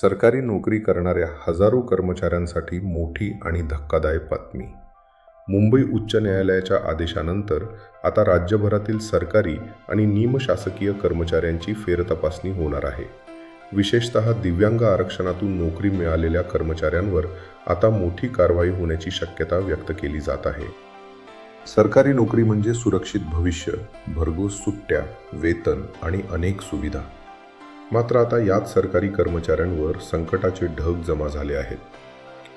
सरकारी नोकरी करणाऱ्या हजारो कर्मचाऱ्यांसाठी मोठी आणि धक्कादायक बातमी. मुंबई उच्च न्यायालयाच्या आदेशानंतर आता राज्यभरातील सरकारी आणि निमशासकीय कर्मचाऱ्यांची फेरतपासणी होणार आहे. विशेषतः दिव्यांग आरक्षणातून नोकरी मिळालेल्या कर्मचाऱ्यांवर आता मोठी कारवाई होण्याची शक्यता व्यक्त केली जात आहे. सरकारी नोकरी म्हणजे सुरक्षित भविष्य, भरघोस सुट्ट्या, वेतन आणि अनेक सुविधा. मात्र आता याच सरकारी कर्मचाऱ्यांवर संकटाचे ढग जमा झाले आहेत.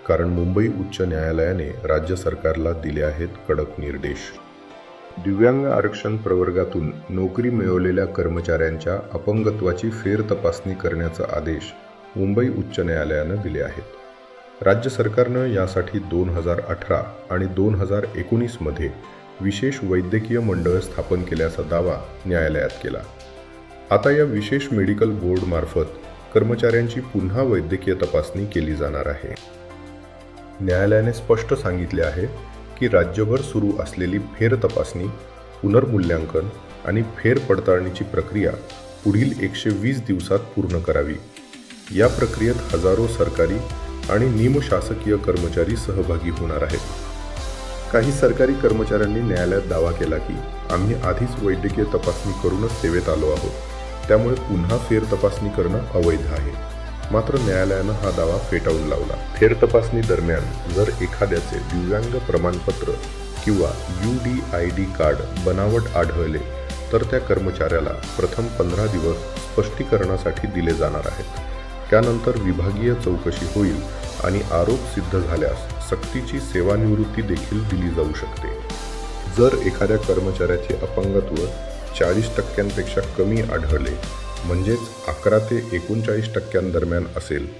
कारण मुंबई उच्च न्यायालयाने राज्य सरकारला दिले आहेत कडक निर्देश. दिव्यांग आरक्षण प्रवर्गातून नोकरी मिळवलेल्या कर्मचाऱ्यांच्या अपंगत्वाची फेरतपासणी करण्याचा आदेश मुंबई उच्च न्यायालयानं दिले आहेत. राज्य सरकारनं यासाठी 2018 आणि 2019 मध्ये विशेष वैद्यकीय मंडळ स्थापन केल्याचा दावा न्यायालयात केला. आता या विशेष मेडिकल बोर्डमार्फत कर्मचाऱ्यांची पुन्हा वैद्यकीय तपासणी केली जाणार आहे. न्यायालयाने स्पष्ट सांगितले आहे की राज्यभर सुरू असलेली फेरतपासणी, पुनर्मूल्यांकन आणि फेरपडताळणीची प्रक्रिया पुढील 120 दिवसात पूर्ण करावी. या प्रक्रियेत हजारो सरकारी आणि निमशासकीय कर्मचारी सहभागी होणार आहेत. काही सरकारी कर्मचाऱ्यांनी न्यायालयात दावा केला की आम्ही आधीच वैद्यकीय तपासणी करूनच सेवेत आलो आहोत, त्यामुळे पुन्हा फेरतपासणी करणं अवैध आहे. मात्र न्यायालयानं हा दावा फेटाळून लावला. फेरतपासणी दरम्यान जर एखाद्याचे दिव्यांग प्रमाणपत्र किंवा UDID कार्ड बनावट आढळले तर त्या कर्मचाऱ्याला प्रथम 15 दिवस स्पष्टीकरणासाठी दिले जाणार आहेत. त्यानंतर विभागीय चौकशी होईल आणि आरोप सिद्ध झाल्यास सक्तीची सेवानिवृत्ती देखील दिली जाऊ शकते. जर एखाद्या कर्मचाऱ्याचे अपंगत्व 40% कमी आढळले, म्हणजेच 11 ते 39% दरम्यान असेल,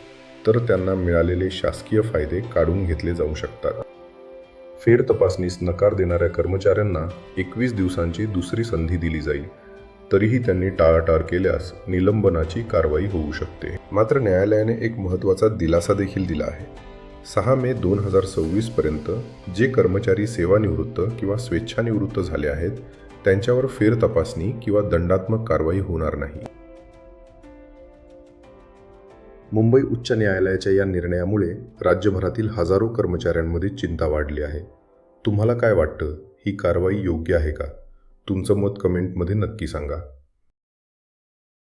तर त्यांना मिळालेले शासकीय फायदे काढून घेतले जाऊ शकतात. फेरतपासणीस नकार देणाऱ्या कर्मचाऱ्यांना 21 दिवसांची दुसरी संधी दिली जाईल. तरीही त्यांनी टाळाटाळ केल्यास निलंबनाची कारवाई होऊ शकते. मात्र न्यायालयाने एक महत्त्वाचा दिलासा देखील दिला आहे. 6 मे 2026 पर्यंत जे कर्मचारी सेवानिवृत्त किंवा स्वेच्छानिवृत्त झाले आहेत त्यांच्यावर फेरतपासणी किंवा दंडात्मक कारवाई होणार नाही. मुंबई उच्च न्यायालयाच्या या निर्णयामुळे राज्यभरातील हजारो कर्मचाऱ्यांमध्ये चिंता वाढली आहे. तुम्हाला काय वाटतं? ही कारवाई योग्य आहे का? तुमचं मत कमेंटमध्ये नक्की सांगा.